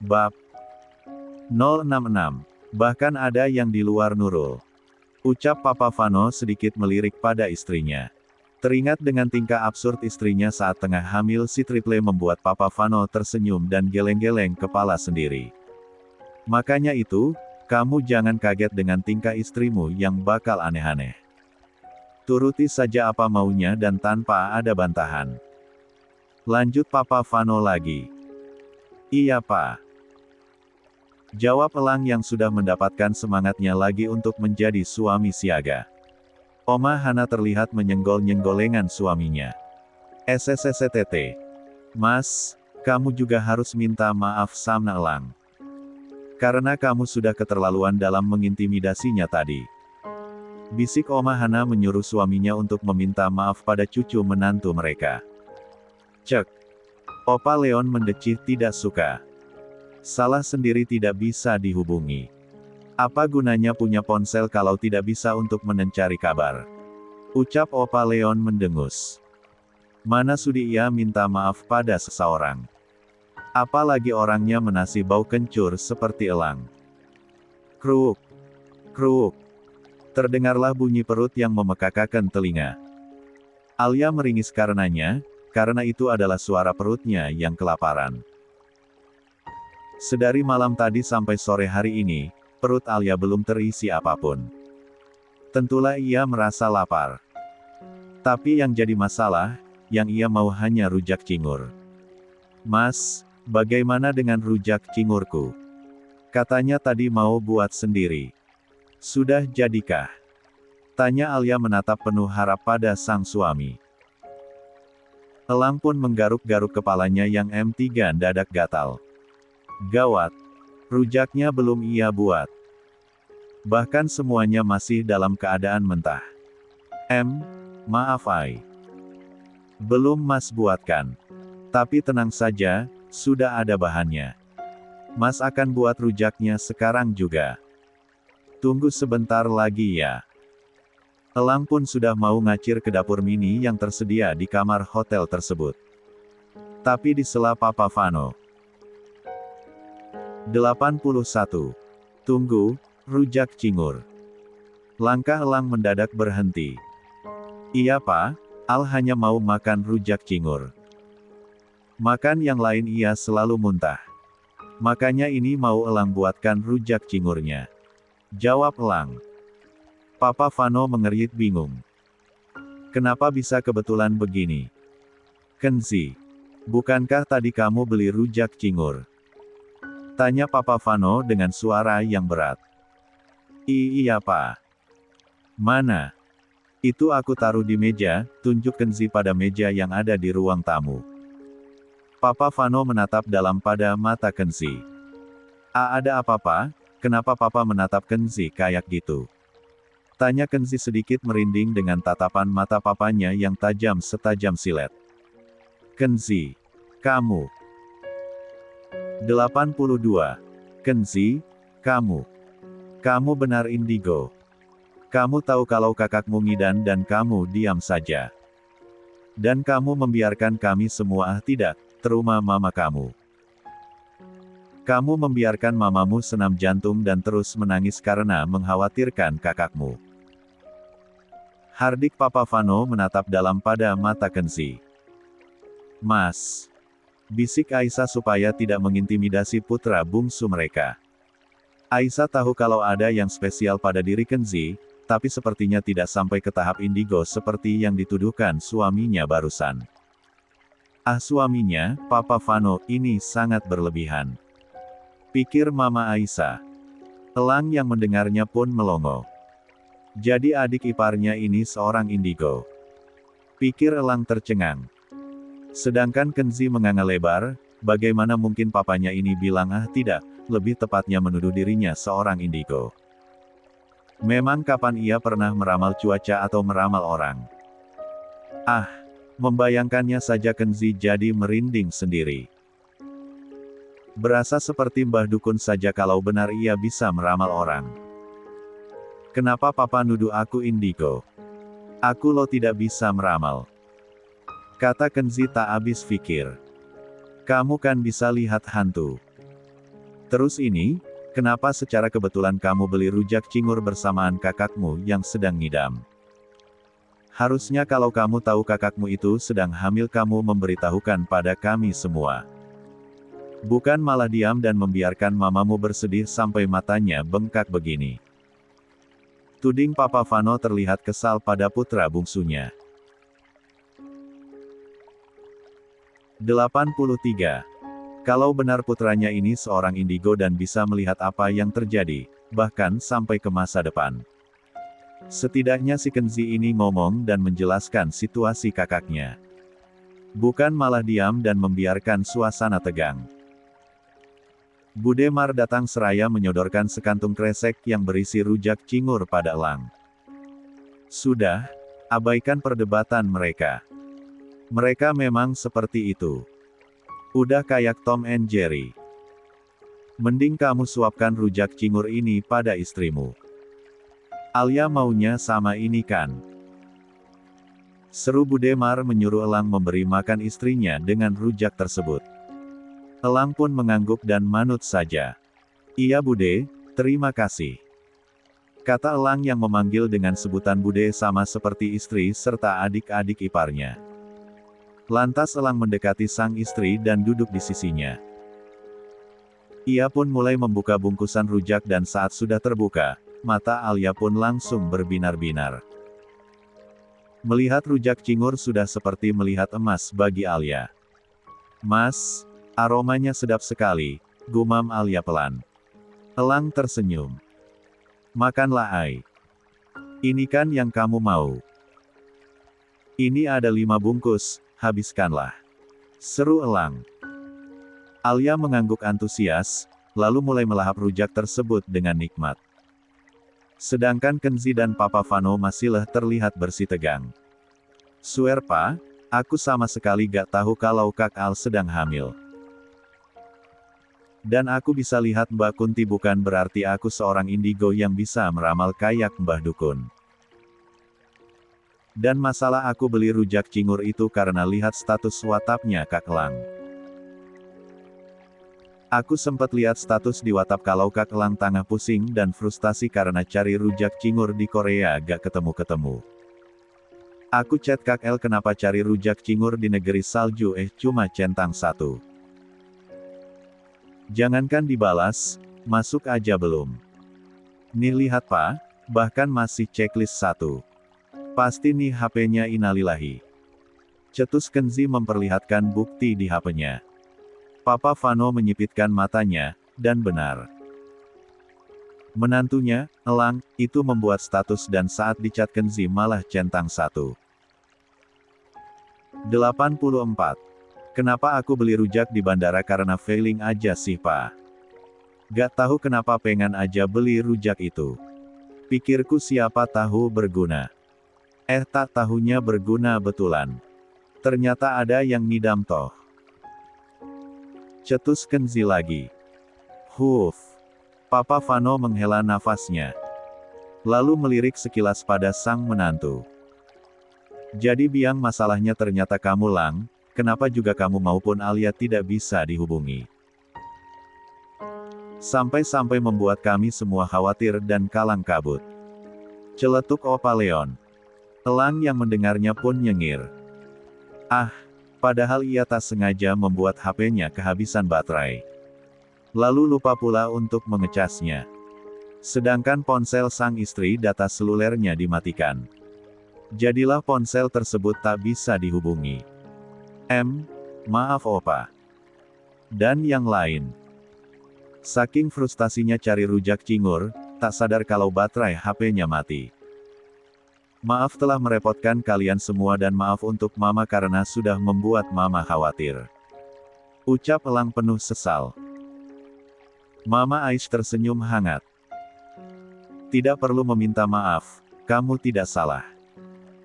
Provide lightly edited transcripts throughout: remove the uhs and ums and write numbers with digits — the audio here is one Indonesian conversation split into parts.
Bab 066. Bahkan ada yang di luar Nurul. Ucap Papa Vano sedikit melirik pada istrinya. Teringat dengan tingkah absurd istrinya saat tengah hamil si Triple membuat Papa Vano tersenyum dan geleng-geleng kepala sendiri. Makanya itu, kamu jangan kaget dengan tingkah istrimu yang bakal aneh-aneh. Turuti saja apa maunya dan tanpa ada bantahan. Lanjut Papa Vano lagi. Iya Pak. Jawab Elang yang sudah mendapatkan semangatnya lagi untuk menjadi suami siaga. Oma Hana terlihat menyenggol-nyenggolengan suaminya. SSSTT. Mas, kamu juga harus minta maaf sama Elang. Karena kamu sudah keterlaluan dalam mengintimidasinya tadi. Bisik Oma Hana menyuruh suaminya untuk meminta maaf pada cucu menantu mereka. Cek. Opa Leon mendecih tidak suka. Salah sendiri tidak bisa dihubungi. Apa gunanya punya ponsel kalau tidak bisa untuk mencari kabar? Ucap Opa Leon mendengus. Mana sudi ia minta maaf pada seseorang. Apalagi orangnya menasi bau kencur seperti elang. Kruk. Kruk. Terdengarlah bunyi perut yang memekakkan telinga. Alia meringis karenanya, karena itu adalah suara perutnya yang kelaparan. Sedari malam tadi sampai sore hari ini, perut Alia belum terisi apapun. Tentulah ia merasa lapar. Tapi yang jadi masalah, yang ia mau hanya rujak cingur. Mas, bagaimana dengan rujak cingurku? Katanya tadi mau buat sendiri. Sudah jadikah? Tanya Alia menatap penuh harap pada sang suami. Elang pun menggaruk-garuk kepalanya yang M3 dadak gatal. Gawat. Rujaknya belum ia buat. Bahkan semuanya masih dalam keadaan mentah. Maaf Ai. Belum Mas buatkan. Tapi tenang saja, sudah ada bahannya. Mas akan buat rujaknya sekarang juga. Tunggu sebentar lagi ya. Elang pun sudah mau ngacir ke dapur mini yang tersedia di kamar hotel tersebut. Tapi di sela Papa Vano. 81. Tunggu, rujak cingur. Langkah Elang mendadak berhenti. Iya Pak, Al hanya mau makan rujak cingur. Makan yang lain ia selalu muntah. Makanya ini mau Elang buatkan rujak cingurnya. Jawab Elang. Papa Vano mengerit bingung. Kenapa bisa kebetulan begini? Kenzi, bukankah tadi kamu beli rujak cingur? Tanya Papa Vano dengan suara yang berat. Iya Pak. Mana? Itu aku taruh di meja, tunjuk Kenzi pada meja yang ada di ruang tamu. Papa Vano menatap dalam pada mata Kenzi. Ada apa Pak? Kenapa Papa menatap Kenzi kayak gitu? Tanya Kenzi sedikit merinding dengan tatapan mata papanya yang tajam setajam silet. Kenzi. Kamu. 82. Kenzi, kamu. Kamu benar indigo. Kamu tahu kalau kakakmu ngidan dan kamu diam saja. Dan kamu membiarkan kami semua tidak, terutama mama kamu. Kamu membiarkan mamamu senam jantung dan terus menangis karena mengkhawatirkan kakakmu. Hardik Papa Vano menatap dalam pada mata Kenzi. Mas. Bisik Aisyah supaya tidak mengintimidasi putra bungsu mereka. Aisyah tahu kalau ada yang spesial pada diri Kenzi, tapi sepertinya tidak sampai ke tahap indigo seperti yang dituduhkan suaminya barusan. Suaminya, Papa Vano, ini sangat berlebihan. Pikir Mama Aisyah. Elang yang mendengarnya pun melongo. Jadi adik iparnya ini seorang indigo. Pikir Elang tercengang. Sedangkan Kenzi menganga lebar, bagaimana mungkin papanya ini bilang tidak, lebih tepatnya menuduh dirinya seorang indigo. Memang kapan ia pernah meramal cuaca atau meramal orang? Membayangkannya saja Kenzi jadi merinding sendiri. Berasa seperti Mbah Dukun saja kalau benar ia bisa meramal orang. Kenapa Papa nuduh aku indigo? Aku lo tidak bisa meramal. Kata Kenzi tak habis pikir. Kamu kan bisa lihat hantu. Terus ini, kenapa secara kebetulan kamu beli rujak cingur bersamaan kakakmu yang sedang ngidam? Harusnya kalau kamu tahu kakakmu itu sedang hamil kamu memberitahukan pada kami semua. Bukan malah diam dan membiarkan mamamu bersedih sampai matanya bengkak begini. Tuding Papa Vano terlihat kesal pada putra bungsunya. 83. Kalau benar putranya ini seorang indigo dan bisa melihat apa yang terjadi, bahkan sampai ke masa depan. Setidaknya si Kenzi ini ngomong dan menjelaskan situasi kakaknya. Bukan malah diam dan membiarkan suasana tegang. Bude Mar datang seraya menyodorkan sekantung kresek yang berisi rujak cingur pada Elang. Sudah, abaikan perdebatan mereka. Mereka memang seperti itu. Udah kayak Tom and Jerry. Mending kamu suapkan rujak cingur ini pada istrimu. Alia maunya sama ini kan? Seru Bude Mar menyuruh Elang memberi makan istrinya dengan rujak tersebut. Elang pun mengangguk dan manut saja. Iya Bude, terima kasih. Kata Elang yang memanggil dengan sebutan Bude sama seperti istri serta adik-adik iparnya. Lantas Elang mendekati sang istri dan duduk di sisinya. Ia pun mulai membuka bungkusan rujak dan saat sudah terbuka, mata Alia pun langsung berbinar-binar. Melihat rujak cingur sudah seperti melihat emas bagi Alia. Mas, aromanya sedap sekali, gumam Alia pelan. Elang tersenyum. Makanlah Ai. Ini kan yang kamu mau. Ini ada 5 bungkus. Habiskanlah. Seru Elang. Alia mengangguk antusias, lalu mulai melahap rujak tersebut dengan nikmat. Sedangkan Kenzi dan Papa Vano masihlah terlihat bersih tegang. Swear Pa, aku sama sekali gak tahu kalau Kak Al sedang hamil. Dan aku bisa lihat Mbak Kunti bukan berarti aku seorang indigo yang bisa meramal kayak Mbah Dukun. Dan masalah aku beli rujak cingur itu karena lihat status WhatsApp-nya Kak Elang. Aku sempat lihat status di WhatsApp kalau Kak Elang tengah pusing dan frustasi karena cari rujak cingur di Korea gak ketemu-ketemu. Aku chat Kak El kenapa cari rujak cingur di negeri salju cuma centang 1. Jangankan dibalas, masuk aja belum. Nih lihat Pa, bahkan masih checklist 1. Pasti nih HP-nya innalillahi. Cetus Kenzi memperlihatkan bukti di HP-nya. Papa Vano menyipitkan matanya, dan benar. Menantunya, Elang, itu membuat status dan saat dicat Kenzi malah centang 1. 84. Kenapa aku beli rujak di bandara karena feeling aja sih Pa? Gak tahu kenapa pengen aja beli rujak itu. Pikirku siapa tahu berguna. Tak tahunya berguna betulan. Ternyata ada yang ngidam toh. Cetus Kenzi lagi. Huff. Papa Vano menghela nafasnya. Lalu melirik sekilas pada sang menantu. Jadi biang masalahnya ternyata kamu Lang, kenapa juga kamu maupun Alia tidak bisa dihubungi. Sampai-sampai membuat kami semua khawatir dan kalang kabut. Celetuk Opa Leon. Elang yang mendengarnya pun nyengir. Padahal ia tak sengaja membuat HP-nya kehabisan baterai. Lalu lupa pula untuk mengecasnya. Sedangkan ponsel sang istri data selulernya dimatikan. Jadilah ponsel tersebut tak bisa dihubungi. Maaf Opa. Dan yang lain. Saking frustasinya cari rujak cingur, tak sadar kalau baterai HP-nya mati. Maaf telah merepotkan kalian semua dan maaf untuk Mama karena sudah membuat Mama khawatir. Ucap Elang penuh sesal. Mama Aish tersenyum hangat. Tidak perlu meminta maaf, kamu tidak salah.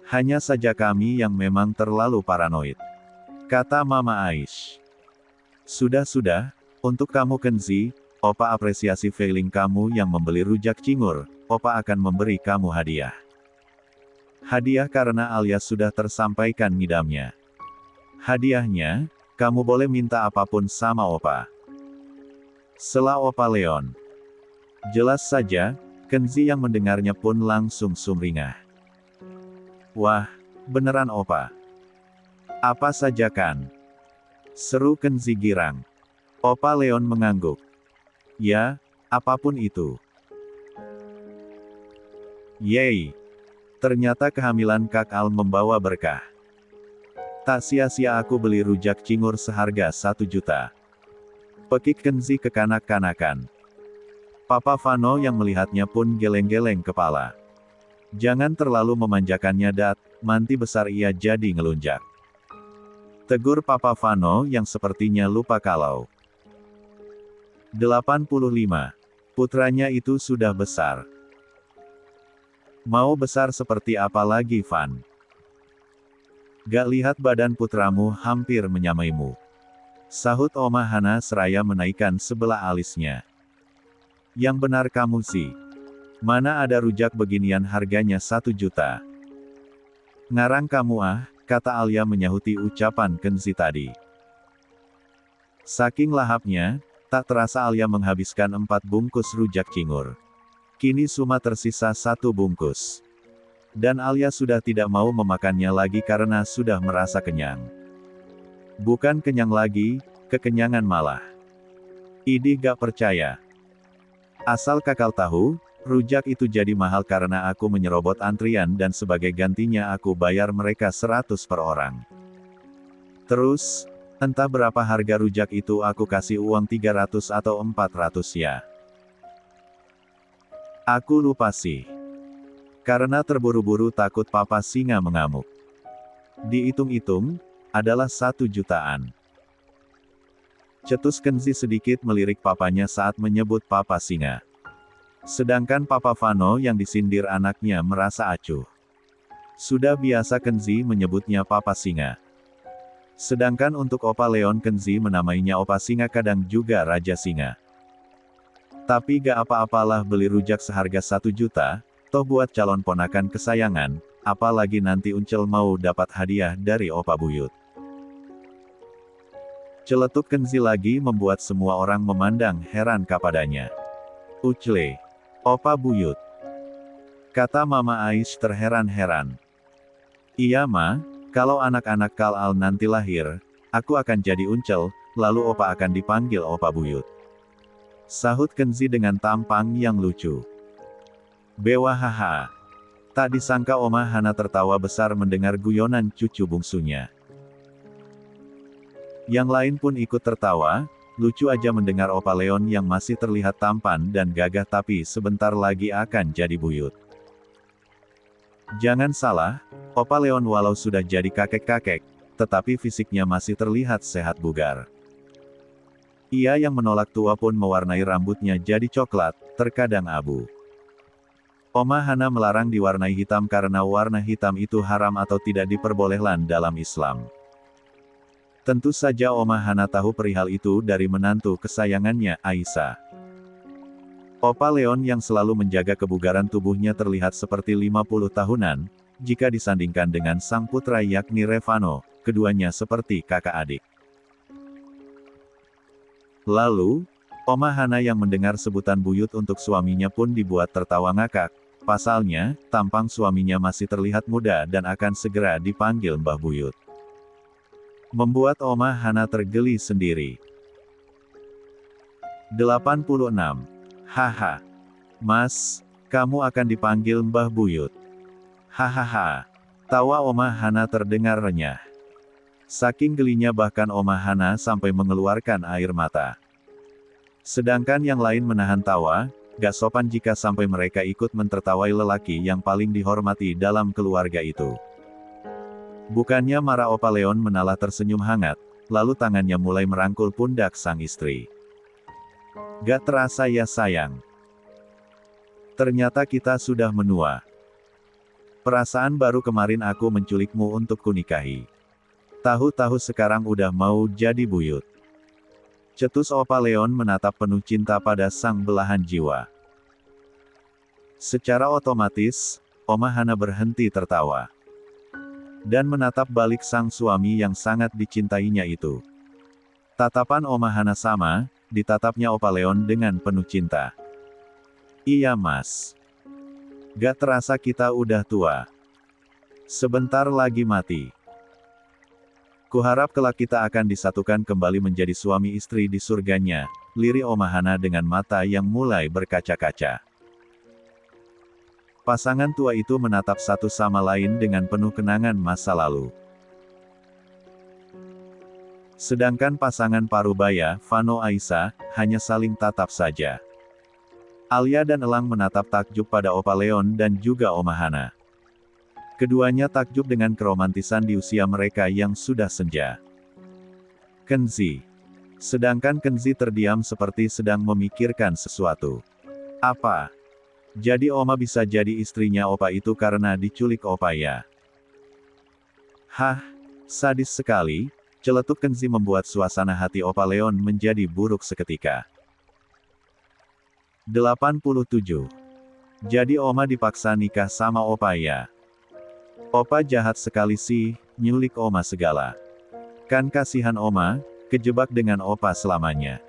Hanya saja kami yang memang terlalu paranoid. Kata Mama Aish. Sudah, untuk kamu Kenzi, Opa apresiasi feeling kamu yang membeli rujak cingur, Opa akan memberi kamu hadiah. Hadiah karena alias sudah tersampaikan ngidamnya. Hadiahnya, kamu boleh minta apapun sama Opa. Sela Opa Leon. Jelas saja, Kenzi yang mendengarnya pun langsung sumringah. Wah, beneran Opa. Apa saja kan? Seru Kenzi girang. Opa Leon mengangguk. Ya, apapun itu. Yeay. Ternyata kehamilan Kak Al membawa berkah. Tak sia-sia aku beli rujak cingur seharga 1 juta. Pekik Kenzi kekanak-kanakan. Papa Vano yang melihatnya pun geleng-geleng kepala. Jangan terlalu memanjakannya Dat, nanti besar ia jadi ngelunjak. Tegur Papa Vano yang sepertinya lupa kalau 85. Putranya itu sudah besar. Mau besar seperti apa lagi Van? Gak lihat badan putramu hampir menyamaimu. Sahut Oma Hana seraya menaikkan sebelah alisnya. Yang benar kamu sih. Mana ada rujak beginian harganya 1 juta. Ngarang kamu ah, kata Alia menyahuti ucapan Kenzi tadi. Saking lahapnya, tak terasa Alia menghabiskan 4 bungkus rujak cingur. Kini cuma tersisa 1 bungkus. Dan Alia sudah tidak mau memakannya lagi karena sudah merasa kenyang. Bukan kenyang lagi, kekenyangan malah. Idih gak percaya. Asal Kakak tahu, rujak itu jadi mahal karena aku menyerobot antrian dan sebagai gantinya aku bayar mereka 100 per orang. Terus, entah berapa harga rujak itu aku kasih uang 300 atau 400 ya. Aku lupa sih. Karena terburu-buru takut Papa Singa mengamuk. Dihitung-hitung, adalah 1 jutaan. Cetus Kenzi sedikit melirik papanya saat menyebut Papa Singa. Sedangkan Papa Vano yang disindir anaknya merasa acuh. Sudah biasa Kenzi menyebutnya Papa Singa. Sedangkan untuk Opa Leon Kenzi menamainya Opa Singa kadang juga Raja Singa. Tapi gak apa-apalah beli rujak seharga 1 juta, toh buat calon ponakan kesayangan, apalagi nanti Uncel mau dapat hadiah dari Opa Buyut. Celetuk Kenzi lagi membuat semua orang memandang heran kepadanya. Ucle. Opa Buyut. Kata Mama Aish terheran-heran. Iya Ma, kalau anak-anak Kal Al nanti lahir, aku akan jadi Uncel, lalu Opa akan dipanggil Opa Buyut. Sahut Kenzi dengan tampang yang lucu. Bewahaha. Tak disangka Oma Hana tertawa besar mendengar guyonan cucu bungsunya. Yang lain pun ikut tertawa, lucu aja mendengar Opa Leon yang masih terlihat tampan dan gagah tapi sebentar lagi akan jadi buyut. Jangan salah, Opa Leon walau sudah jadi kakek-kakek, tetapi fisiknya masih terlihat sehat bugar. Ia yang menolak tua pun mewarnai rambutnya jadi coklat, terkadang abu. Oma Hana melarang diwarnai hitam karena warna hitam itu haram atau tidak diperbolehkan dalam Islam. Tentu saja Oma Hana tahu perihal itu dari menantu kesayangannya, Aisyah. Opa Leon yang selalu menjaga kebugaran tubuhnya terlihat seperti 50 tahunan, jika disandingkan dengan sang putra yakni Revano, keduanya seperti kakak adik. Lalu, Oma Hana yang mendengar sebutan buyut untuk suaminya pun dibuat tertawa ngakak, pasalnya, tampang suaminya masih terlihat muda dan akan segera dipanggil Mbah Buyut. Membuat Oma Hana tergeli sendiri. 86. Haha. Mas, kamu akan dipanggil Mbah Buyut. Hahaha. Tawa Oma Hana terdengar renyah. Saking gelinya bahkan Oma Hana sampai mengeluarkan air mata. Sedangkan yang lain menahan tawa, gak sopan jika sampai mereka ikut mentertawai lelaki yang paling dihormati dalam keluarga itu. Bukannya marah Opa Leon menalah tersenyum hangat, lalu tangannya mulai merangkul pundak sang istri. Gak terasa ya sayang. Ternyata kita sudah menua. Perasaan baru kemarin aku menculikmu untuk kunikahi. Tahu-tahu sekarang udah mau jadi buyut. Cetus Opa Leon menatap penuh cinta pada sang belahan jiwa. Secara otomatis, Oma Hana berhenti tertawa. Dan menatap balik sang suami yang sangat dicintainya itu. Tatapan Oma Hana sama, ditatapnya Opa Leon dengan penuh cinta. Iya Mas. Gak terasa kita udah tua. Sebentar lagi mati. Kuharap kelak kita akan disatukan kembali menjadi suami istri di surganya, lirik Oma Hana dengan mata yang mulai berkaca-kaca. Pasangan tua itu menatap satu sama lain dengan penuh kenangan masa lalu. Sedangkan pasangan parubaya, Vano Aisyah, hanya saling tatap saja. Alia dan Elang menatap takjub pada Opa Leon dan juga Oma Hana. Keduanya takjub dengan keromantisan di usia mereka yang sudah senja. Kenzi. Sedangkan Kenzi terdiam seperti sedang memikirkan sesuatu. Apa? Jadi Oma bisa jadi istrinya Opa itu karena diculik Opa ya? Hah, sadis sekali. Celetuk Kenzi membuat suasana hati Opa Leon menjadi buruk seketika. 87. Jadi Oma dipaksa nikah sama Opa ya? Opa jahat sekali sih, nyulik Oma segala. Kan kasihan Oma, kejebak dengan Opa selamanya.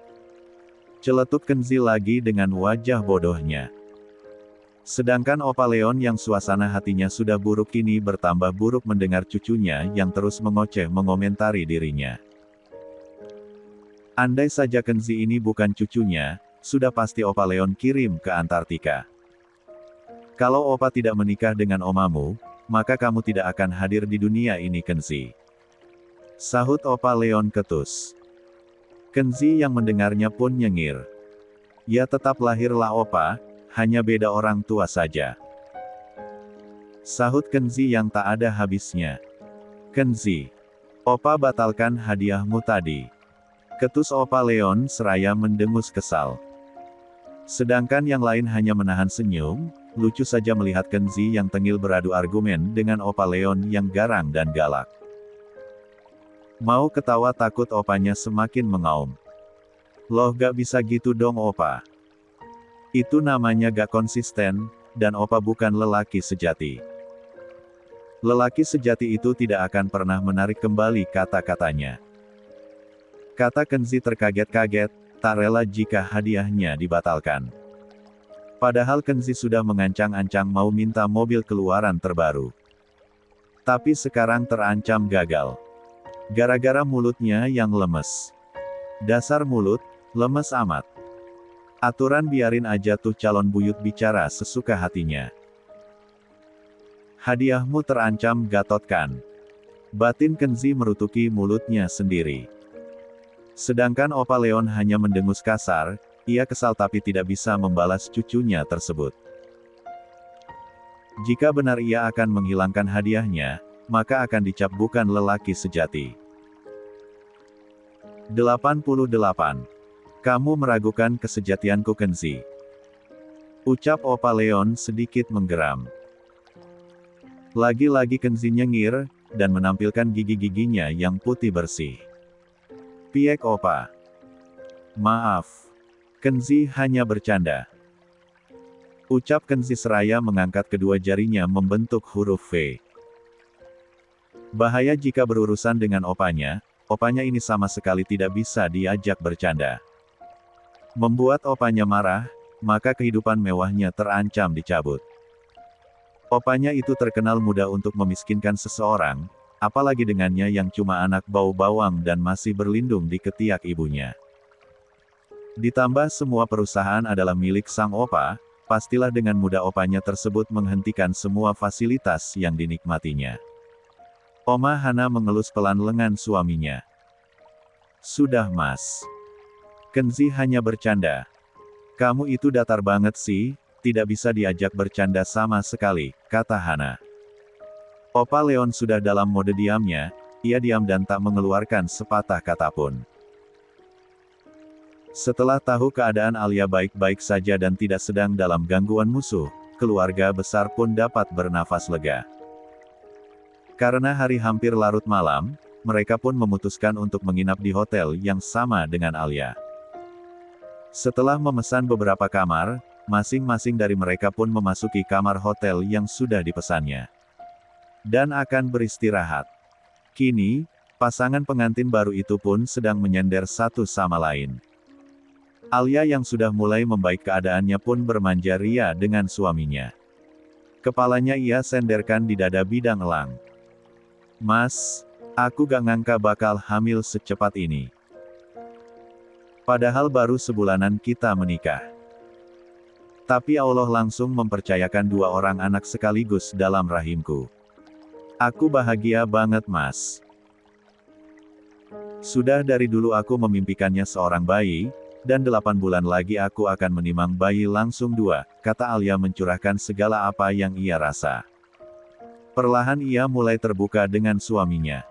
Celetuk Kenzi lagi dengan wajah bodohnya. Sedangkan Opa Leon yang suasana hatinya sudah buruk kini bertambah buruk mendengar cucunya yang terus mengoceh mengomentari dirinya. Andai saja Kenzi ini bukan cucunya, sudah pasti Opa Leon kirim ke Antartika. Kalau Opa tidak menikah dengan omamu, maka kamu tidak akan hadir di dunia ini Kenzi. Sahut Opa Leon ketus. Kenzi yang mendengarnya pun nyengir. Ya tetap lahirlah Opa, hanya beda orang tua saja. Sahut Kenzi yang tak ada habisnya. Kenzi. Opa batalkan hadiahmu tadi. Ketus Opa Leon seraya mendengus kesal. Sedangkan yang lain hanya menahan senyum, lucu saja melihat Kenzi yang tengil beradu argumen dengan Opa Leon yang garang dan galak. Mau ketawa takut opanya semakin mengaum. Loh gak bisa gitu dong Opa. Itu namanya gak konsisten, dan Opa bukan lelaki sejati. Lelaki sejati itu tidak akan pernah menarik kembali kata-katanya. Kata Kenzi terkaget-kaget, tak rela jika hadiahnya dibatalkan. Padahal Kenzi sudah mengancang-ancang mau minta mobil keluaran terbaru. Tapi sekarang terancam gagal. Gara-gara mulutnya yang lemes. Dasar mulut, lemes amat. Aturan biarin aja tuh calon buyut bicara sesuka hatinya. Hadiahmu terancam gatotkan. Batin Kenzi merutuki mulutnya sendiri. Sedangkan Opa Leon hanya mendengus kasar, ia kesal tapi tidak bisa membalas cucunya tersebut. Jika benar ia akan menghilangkan hadiahnya, maka akan dicap bukan lelaki sejati. 88. Kamu meragukan kesejatianku Kenzi. Ucap Opa Leon sedikit menggeram. Lagi-lagi Kenzi nyengir, dan menampilkan gigi-giginya yang putih bersih. Piek Opa. Maaf. Kenzi hanya bercanda. Ucap Kenzi seraya mengangkat kedua jarinya membentuk huruf V. Bahaya jika berurusan dengan opanya ini sama sekali tidak bisa diajak bercanda. Membuat opanya marah, maka kehidupan mewahnya terancam dicabut. Opanya itu terkenal mudah untuk memiskinkan seseorang, apalagi dengannya yang cuma anak bau bawang dan masih berlindung di ketiak ibunya. Ditambah semua perusahaan adalah milik sang opa, pastilah dengan mudah opanya tersebut menghentikan semua fasilitas yang dinikmatinya. Oma Hana mengelus pelan lengan suaminya. Sudah Mas. Kenzi hanya bercanda. Kamu itu datar banget sih, tidak bisa diajak bercanda sama sekali, kata Hana. Opa Leon sudah dalam mode diamnya, ia diam dan tak mengeluarkan sepatah kata pun. Setelah tahu keadaan Alia baik-baik saja dan tidak sedang dalam gangguan musuh, keluarga besar pun dapat bernafas lega. Karena hari hampir larut malam, mereka pun memutuskan untuk menginap di hotel yang sama dengan Alia. Setelah memesan beberapa kamar, masing-masing dari mereka pun memasuki kamar hotel yang sudah dipesannya. Dan akan beristirahat. Kini, pasangan pengantin baru itu pun sedang menyender satu sama lain. Alia yang sudah mulai membaik keadaannya pun bermanja ria dengan suaminya. Kepalanya ia senderkan di dada bidang elang. Mas, aku gak ngangka bakal hamil secepat ini. Padahal baru sebulanan kita menikah. Tapi Allah langsung mempercayakan 2 orang anak sekaligus dalam rahimku. Aku bahagia banget mas. Sudah dari dulu aku memimpikannya seorang bayi, dan 8 bulan lagi aku akan menimang bayi langsung 2, kata Alia mencurahkan segala apa yang ia rasa. Perlahan ia mulai terbuka dengan suaminya.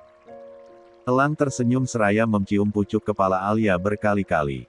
Elang tersenyum seraya mencium pucuk kepala Alia berkali-kali.